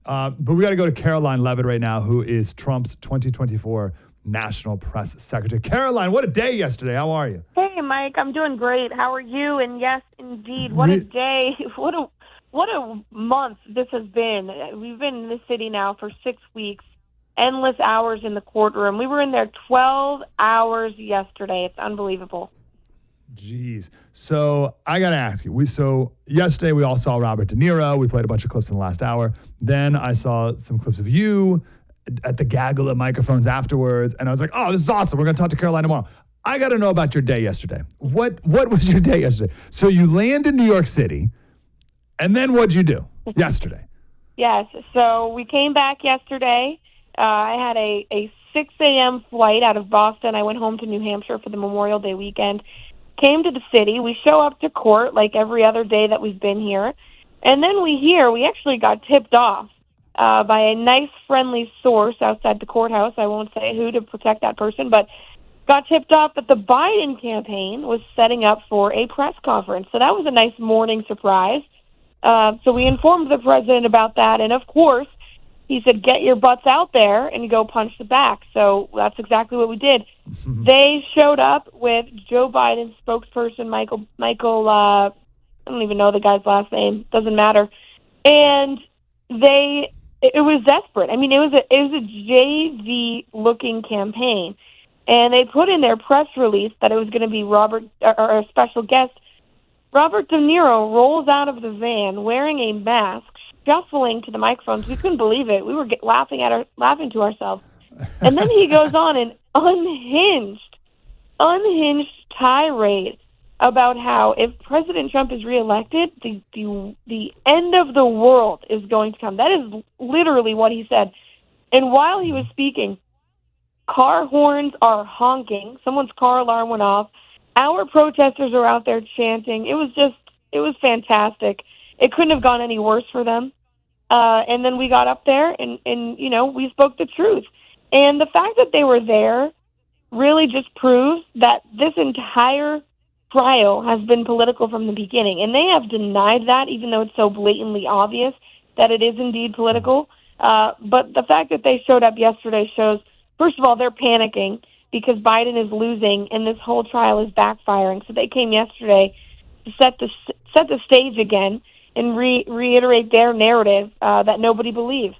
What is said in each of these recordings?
But we got to go to Karoline Leavitt right now, who is Trump's 2024 National Press Secretary. Caroline, what a day yesterday. How are you? Hey, Mike. I'm doing great. How are you? And yes, indeed, what a day. What a month this has been. We've been in this city now for 6 weeks. Endless hours in the courtroom. We were in there 12 hours yesterday. It's unbelievable. Jeez. So I got to ask you. So yesterday we all saw Robert De Niro. We played a bunch of clips in the last hour. Then I saw some clips of you at the gaggle of microphones afterwards. And I was like, oh, this is awesome. We're going to talk to Caroline tomorrow. I got to know about your day yesterday. What was your day yesterday? So you land in New York City, and then what'd you do yesterday? Yes. So we came back yesterday. I had a 6 a.m. flight out of Boston. I went home to New Hampshire for the Memorial Day weekend. Came to the city. We show up to court like every other day that we've been here. And then we actually got tipped off by a nice, friendly source outside the courthouse. I won't say who to protect that person, but got tipped off that the Biden campaign was setting up for a press conference. So that was a nice morning surprise. So we informed the president about that. And, of course, he said, get your butts out there and go punch the back. So that's exactly what we did. They showed up with Joe Biden's spokesperson, Michael. I don't even know the guy's last name. Doesn't matter. And it was desperate. I mean, it was a JV looking campaign, and they put in their press release that it was going to be or a special guest. Robert De Niro rolls out of the van wearing a mask, shuffling to the microphones. We couldn't believe it. We were laughing to ourselves. And then he goes on an unhinged tirade about how if President Trump is reelected, the end of the world is going to come. That is literally what he said. And while he was speaking, car horns are honking. Someone's car alarm went off. Our protesters are out there chanting. It was fantastic. It couldn't have gone any worse for them. And then we got up there and we spoke the truth. And the fact that they were there really just proves that this entire trial has been political from the beginning. And they have denied that, even though it's so blatantly obvious that it is indeed political. But the fact that they showed up yesterday shows, first of all, they're panicking because Biden is losing and this whole trial is backfiring. So they came yesterday to set the stage again and reiterate their narrative that nobody believes.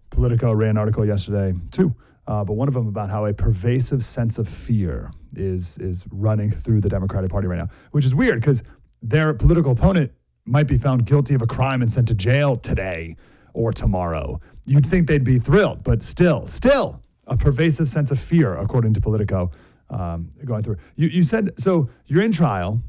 Politico ran an article yesterday, too, but one of them about how a pervasive sense of fear is running through the Democratic Party right now, which is weird because their political opponent might be found guilty of a crime and sent to jail today or tomorrow. You'd think they'd be thrilled, but still a pervasive sense of fear, according to Politico, going through. You said, so you're in trial,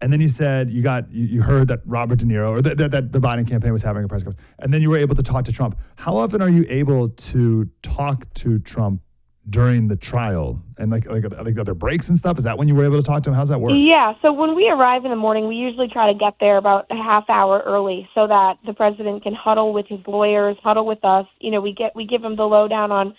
and then you said you heard that Robert De Niro, or that the Biden campaign was having a press conference, and then you were able to talk to Trump. How often are you able to talk to Trump during the trial? And like are there breaks and stuff? Is that when you were able to talk to him? How's that work? Yeah, so when we arrive in the morning, we usually try to get there about a half hour early so that the president can huddle with his lawyers, huddle with us. We give him the lowdown on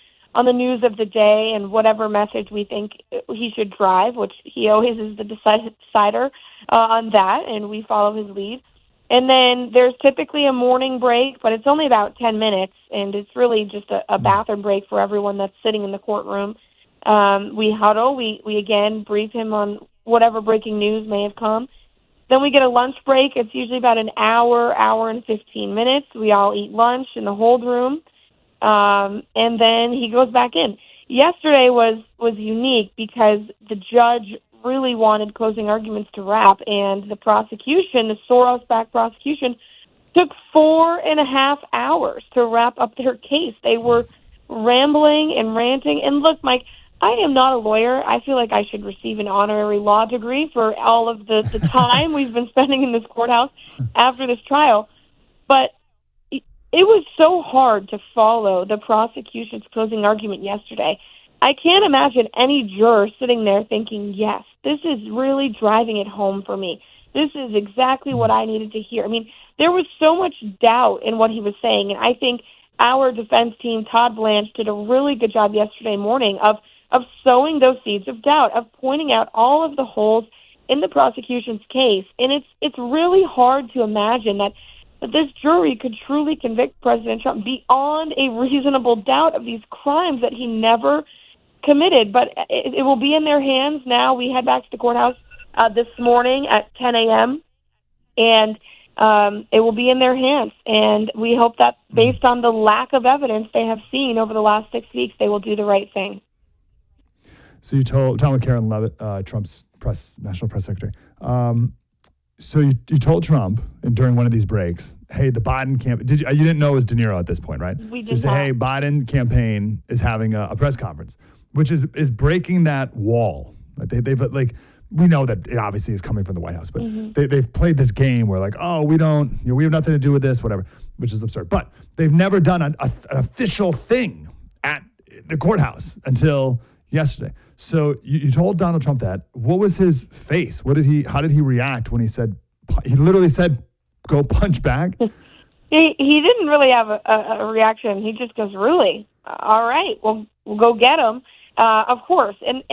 the news of the day and whatever message we think he should drive, which he always is the decider on that, and we follow his lead. And then there's typically a morning break, but it's only about 10 minutes, and it's really just a bathroom break for everyone that's sitting in the courtroom. We huddle. We again brief him on whatever breaking news may have come. Then we get a lunch break. It's usually about an hour and 15 minutes. We all eat lunch in the hold room. And then he goes back in. Yesterday was unique because the judge really wanted closing arguments to wrap, and the prosecution, the Soros-backed prosecution, took 4.5 hours to wrap up their case. They were rambling and ranting. And look, Mike, I am not a lawyer. I feel like I should receive an honorary law degree for all of the time we've been spending in this courthouse after this trial. But it was so hard to follow the prosecution's closing argument yesterday. I can't imagine any juror sitting there thinking, yes, this is really driving it home for me. This is exactly what I needed to hear. I mean, there was so much doubt in what he was saying, and I think our defense team, Todd Blanche, did a really good job yesterday morning of sowing those seeds of doubt, of pointing out all of the holes in the prosecution's case. And it's really hard to imagine that that this jury could truly convict President Trump beyond a reasonable doubt of these crimes that he never committed. But it will be in their hands now. We head back to the courthouse this morning at 10 a.m., and it will be in their hands. And we hope that based on the lack of evidence they have seen over the last 6 weeks, they will do the right thing. So you told Karoline Leavitt, Trump's national press secretary. So you told Trump, and during one of these breaks, hey, the Biden campaign, you didn't know it was De Niro at this point, right? We so did you say, not. hey, Biden campaign is having a press conference, which is breaking that wall. They've we know that it obviously is coming from the White House, but they've played this game where like, oh, we have nothing to do with this, whatever, which is absurd. But they've never done an official thing at the courthouse until yesterday. So you told Donald Trump that. What was his face? How did he react when he literally said, go punch back? He didn't really have a reaction. He just goes, really? All right, we'll go get him. Of course. And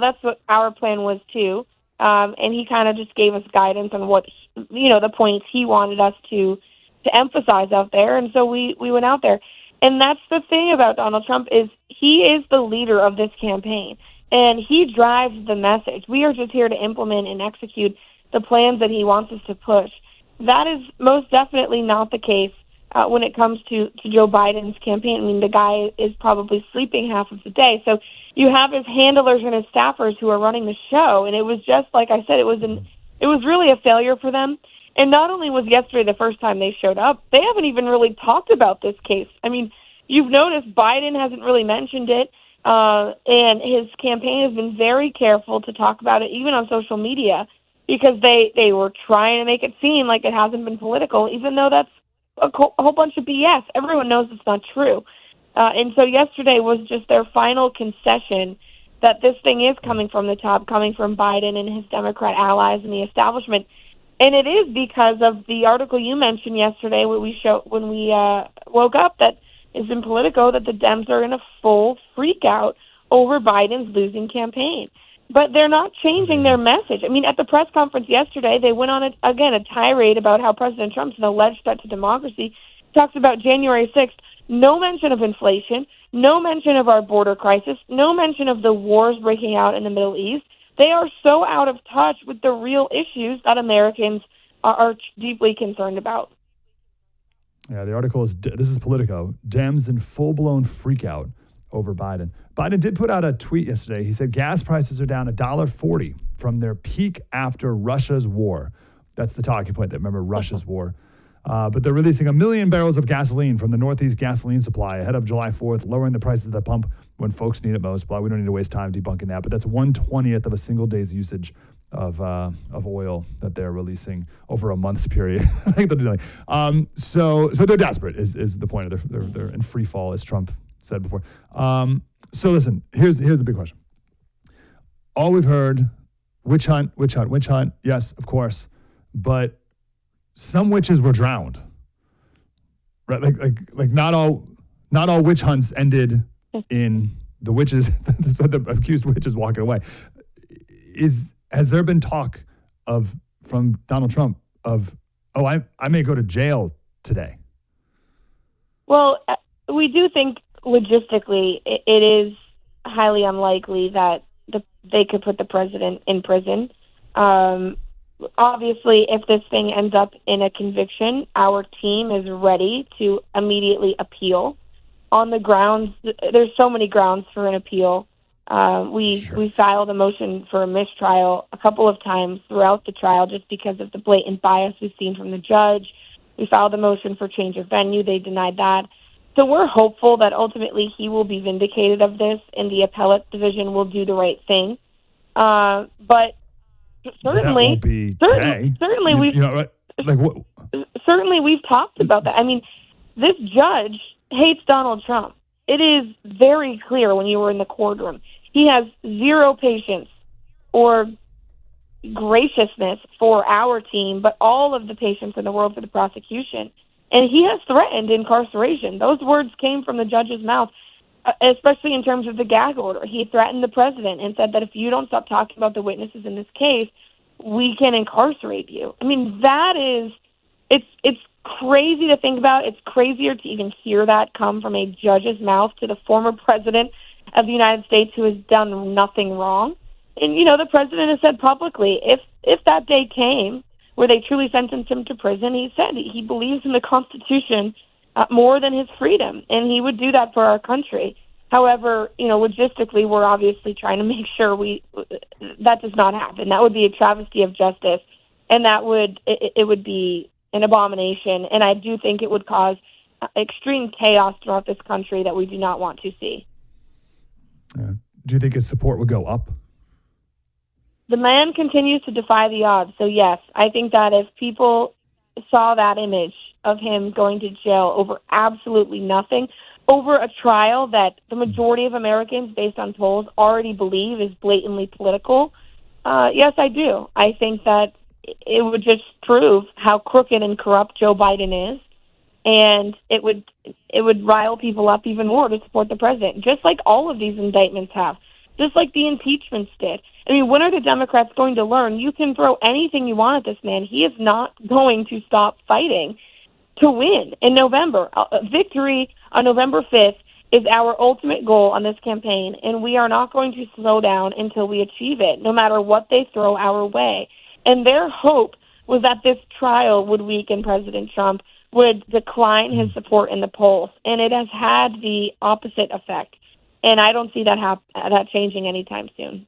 that's what our plan was too. And he kind of just gave us guidance on what, the points he wanted us to emphasize out there. And so we went out there. And that's the thing about Donald Trump is he is the leader of this campaign. And he drives the message. We are just here to implement and execute the plans that he wants us to push. That is most definitely not the case when it comes to Joe Biden's campaign. I mean, the guy is probably sleeping half of the day. So you have his handlers and his staffers who are running the show. And it was just, like I said, it was really a failure for them. And not only was yesterday the first time they showed up, they haven't even really talked about this case. I mean, you've noticed Biden hasn't really mentioned it. And his campaign has been very careful to talk about it, even on social media, because they were trying to make it seem like it hasn't been political, even though that's a whole bunch of BS. Everyone knows it's not true. And so yesterday was just their final concession that this thing is coming from the top, coming from Biden and his Democrat allies and the establishment. And it is because of the article you mentioned yesterday when we woke up that is in Politico that the Dems are in a full freak out over Biden's losing campaign. But they're not changing their message. I mean, at the press conference yesterday, they went on, a tirade about how President Trump's an alleged threat to democracy, talks about January 6th, no mention of inflation, no mention of our border crisis, no mention of the wars breaking out in the Middle East. They are so out of touch with the real issues that Americans are deeply concerned about. Yeah, the article this is Politico. Dems in full-blown freakout over Biden. Biden did put out a tweet yesterday. He said gas prices are down $1.40 from their peak after Russia's war. That's the talking point. Remember Russia's war. But they're releasing 1 million barrels of gasoline from the Northeast gasoline supply ahead of July 4th, lowering the prices at the pump when folks need it most. But we don't need to waste time debunking that. But that's 1/20th of a single day's usage of oil that they're releasing over a month's period. I think they're doing. So they're desperate is the point. They're in free fall, as Trump said before. So listen, here's the big question. All we've heard, witch hunt. Yes, of course, but some witches were drowned, right? Like not all witch hunts ended in the witches, the accused witches walking away. Has there been talk from Donald Trump of, I may go to jail today? Well, we do think logistically it is highly unlikely that they could put the president in prison. Obviously, if this thing ends up in a conviction, our team is ready to immediately appeal on the grounds. There's so many grounds for an appeal. We filed a motion for a mistrial a couple of times throughout the trial just because of the blatant bias we've seen from the judge. We filed a motion for change of venue. They denied that. So we're hopeful that ultimately he will be vindicated of this and the appellate division will do the right thing. But certainly, certainly we've talked about that. I mean, this judge hates Donald Trump. It is very clear when you were in the courtroom. He has zero patience or graciousness for our team, but all of the patience in the world for the prosecution. And he has threatened incarceration. Those words came from the judge's mouth, especially in terms of the gag order. He threatened the president and said that if you don't stop talking about the witnesses in this case, we can incarcerate you. I mean, it's crazy to think about. It's crazier to even hear that come from a judge's mouth to the former president of the United States who has done nothing wrong. And, the president has said publicly, if that day came where they truly sentenced him to prison, he said he believes in the Constitution more than his freedom, and he would do that for our country. However, logistically, we're obviously trying to make sure that does not happen. That would be a travesty of justice, and it would be an abomination, and I do think it would cause extreme chaos throughout this country that we do not want to see. Do you think his support would go up? The man continues to defy the odds, so yes, I think that if people saw that image of him going to jail over absolutely nothing, over a trial that the majority of Americans, based on polls, already believe is blatantly political, yes, I do. I think that it would just prove how crooked and corrupt Joe Biden is, and it would rile people up even more to support the president, just like all of these indictments have, just like the impeachments did. I mean, when are the Democrats going to learn? You can throw anything you want at this man. He is not going to stop fighting to win in November. Victory on November 5th is our ultimate goal on this campaign, and we are not going to slow down until we achieve it, no matter what they throw our way. And their hope was that this trial would weaken President Trump, would decline his support in the polls, and it has had the opposite effect. And I don't see that changing anytime soon.